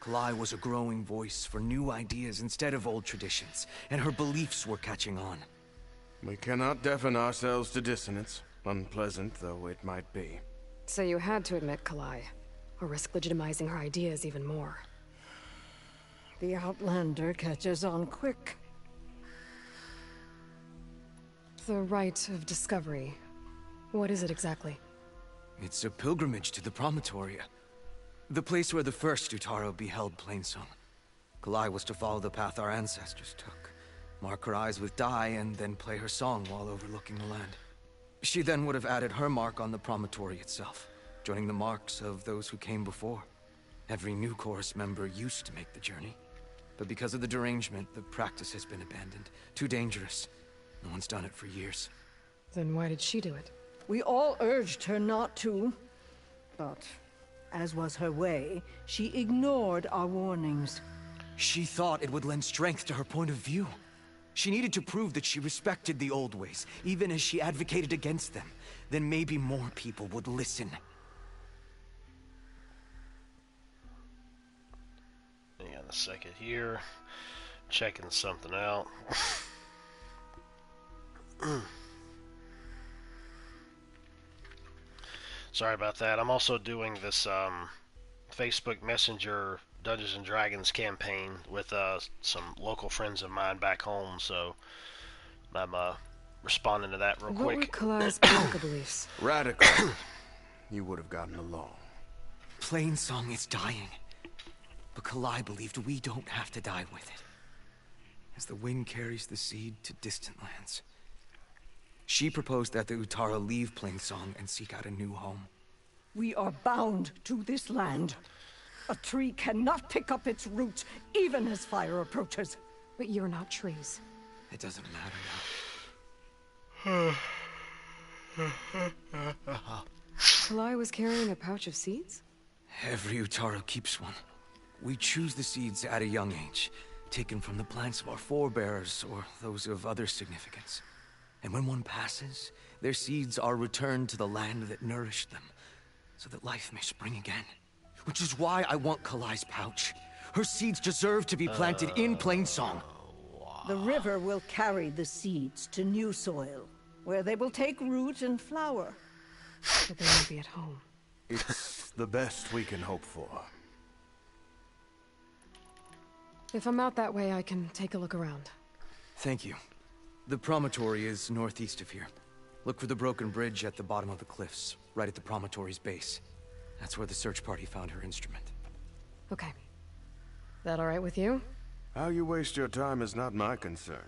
Kalai was a growing voice for new ideas instead of old traditions, and her beliefs were catching on. We cannot deafen ourselves to dissonance, unpleasant though it might be. So you had to admit Kalai, or risk legitimizing her ideas even more. The Outlander catches on quick. The rite of discovery. What is it exactly? It's a pilgrimage to the promontory. The place where the first Utaro beheld Plainsong. Kalai was to follow the path our ancestors took. Mark her eyes with dye and then play her song while overlooking the land. She then would have added her mark on the promontory itself, joining the marks of those who came before. Every new chorus member used to make the journey. But because of the derangement, the practice has been abandoned. Too dangerous. No one's done it for years. Then why did she do it? We all urged her not to. But, as was her way, she ignored our warnings. She thought it would lend strength to her point of view. She needed to prove that she respected the old ways, even as she advocated against them. Then maybe more people would listen. Hang on a second here. Checking something out. Sorry about that. I'm also doing this Facebook Messenger Dungeons & Dragons campaign with some local friends of mine back home, so I'm responding to that real quick. What were Kalai's political beliefs? Radical. You would have gotten along. Plainsong is dying. But Kalai believed we don't have to die with it. As the wind carries the seed to distant lands. She proposed that the Utara leave Plainsong and seek out a new home. We are bound to this land. A tree cannot pick up its roots, even as fire approaches. But you're not trees. It doesn't matter now. Kalai was carrying a pouch of seeds? Every Utara keeps one. We choose the seeds at a young age, taken from the plants of our forebears or those of other significance. And when one passes, their seeds are returned to the land that nourished them, so that life may spring again. Which is why I want Kalai's pouch. Her seeds deserve to be planted in Plainsong. The river will carry the seeds to new soil, where they will take root and flower. But they won't be at home. It's the best we can hope for. If I'm out that way, I can take a look around. Thank you. The promontory is northeast of here. Look for the broken bridge at the bottom of the cliffs, right at the promontory's base. That's where the search party found her instrument. Okay. That all right with you? How you waste your time is not my concern.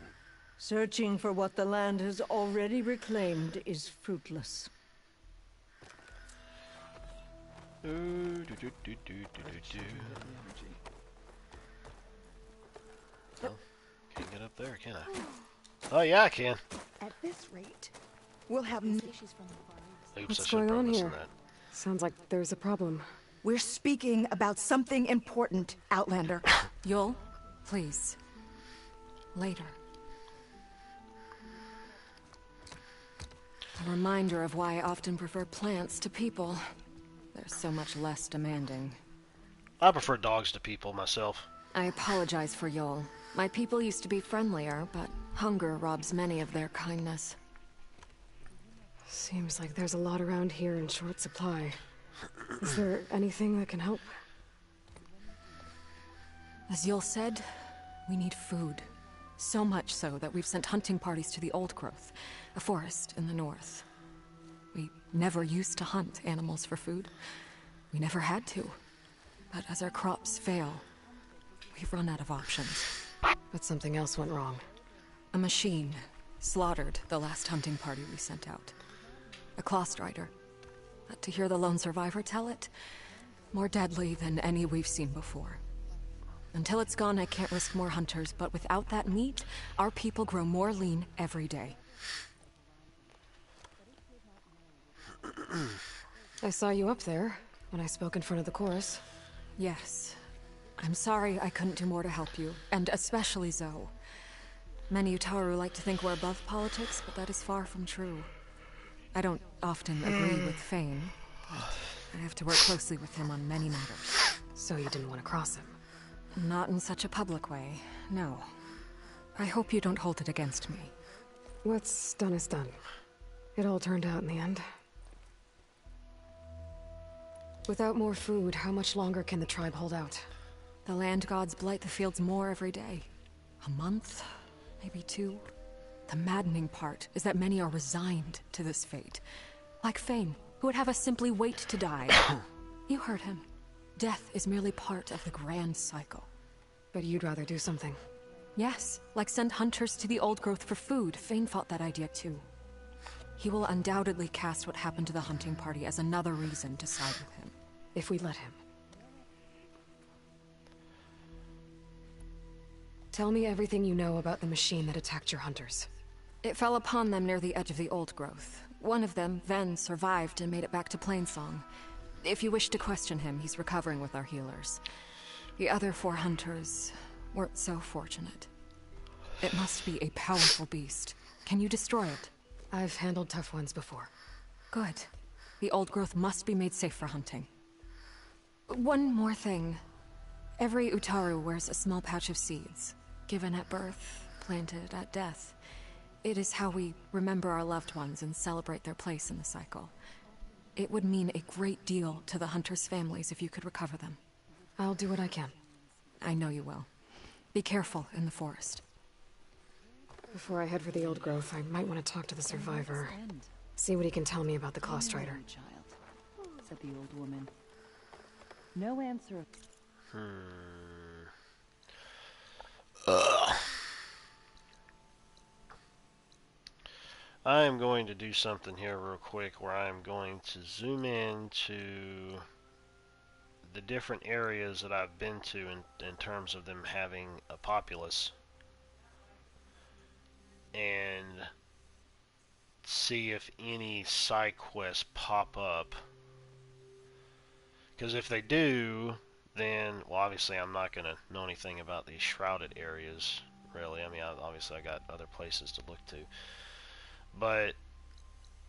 Searching for what the land has already reclaimed is fruitless. Oh, can't get up there, can I? Oh yeah, I can. At this rate, we'll have species from the Far East. Oops, What's going on here? Sounds like there's a problem. We're speaking about something important, Outlander. Yul, please. Later. A reminder of why I often prefer plants to people. They're so much less demanding. I prefer dogs to people myself. I apologize for Yul. My people used to be friendlier, but hunger robs many of their kindness. Seems like there's a lot around here in short supply. Is there anything that can help? As Yul said, we need food. So much so that we've sent hunting parties to the Old Growth, a forest in the north. We never used to hunt animals for food. We never had to. But as our crops fail, we've run out of options. But something else went wrong. A machine slaughtered the last hunting party we sent out. A Clawstrider. But to hear the lone survivor tell it, more deadly than any we've seen before. Until it's gone, I can't risk more hunters, but without that meat, our people grow more lean every day. I saw you up there when I spoke in front of the chorus. Yes. I'm sorry I couldn't do more to help you, and especially Zoe. Many Utaru like to think we're above politics, but that is far from true. I don't often agree with Fane, but I have to work closely with him on many matters. So you didn't want to cross him? Not in such a public way, no. I hope you don't hold it against me. What's done is done. It all turned out in the end. Without more food, how much longer can the tribe hold out? The land gods blight the fields more every day. A month? Maybe 2? The maddening part is that many are resigned to this fate. Like Fane, who would have us simply wait to die. You heard him. Death is merely part of the grand cycle. But you'd rather do something. Yes, like send hunters to the Old Growth for food. Fane fought that idea too. He will undoubtedly cast what happened to the hunting party as another reason to side with him. If we let him. Tell me everything you know about the machine that attacked your hunters. It fell upon them near the edge of the Old Growth. One of them, Ven, survived and made it back to Plainsong. If you wish to question him, he's recovering with our healers. The other 4 hunters weren't so fortunate. It must be a powerful beast. Can you destroy it? I've handled tough ones before. Good. The Old Growth must be made safe for hunting. One more thing. Every Utaru wears a small pouch of seeds, given at birth, planted at death. It is how we remember our loved ones and celebrate their place in the cycle. It would mean a great deal to the hunters' families if you could recover them. I'll do what I can. I know you will. Be careful in the forest. Before I head for the Old Growth, I might want to talk to the survivor. See what he can tell me about the Clawstrider. Said the old woman. No answer. I am going to do something here real quick where I'm going to zoom in to the different areas that I've been to in terms of them having a populace, and see if any side quests pop up. Because if they do, then, well, obviously I'm not going to know anything about these shrouded areas, really. I mean, obviously I got other places to look to. But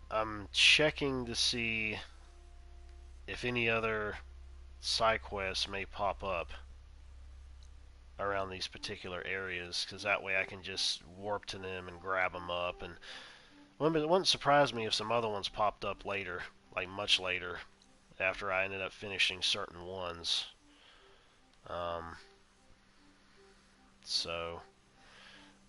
I'm checking to see if any other side quests may pop up around these particular areas, because that way I can just warp to them and grab them up. And it wouldn't surprise me if some other ones popped up later, like much later, after I ended up finishing certain ones.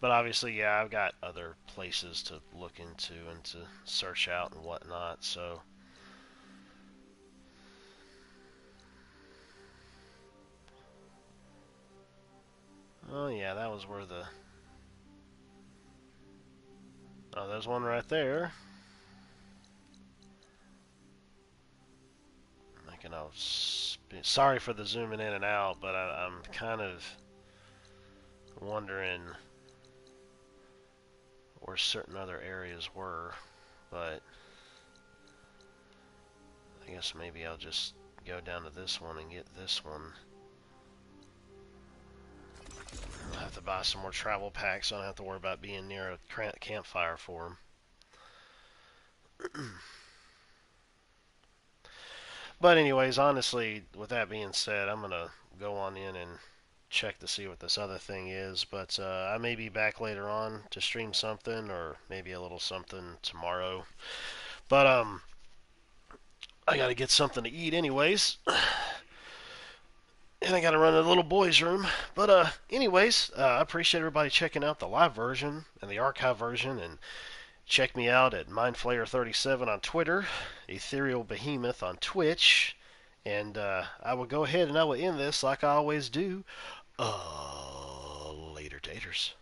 But obviously, yeah, I've got other places to look into and to search out and whatnot, so. Oh yeah, that was where the... Oh, there's one right there. Sorry for the zooming in and out, but I'm kind of wondering where certain other areas were, but I guess maybe I'll just go down to this one and get this one. I'll have to buy some more travel packs, so I don't have to worry about being near a campfire for them. But anyways, honestly, with that being said, I'm going to go on in and check to see what this other thing is. But I may be back later on to stream something, or maybe a little something tomorrow. But I got to get something to eat anyways. And I gotta run to the little boy's room. But, anyways, I appreciate everybody checking out the live version and the archive version. And check me out at MindFlayer37 on Twitter, Ethereal Behemoth on Twitch. And I will go ahead and I will end this like I always do. Later, taters.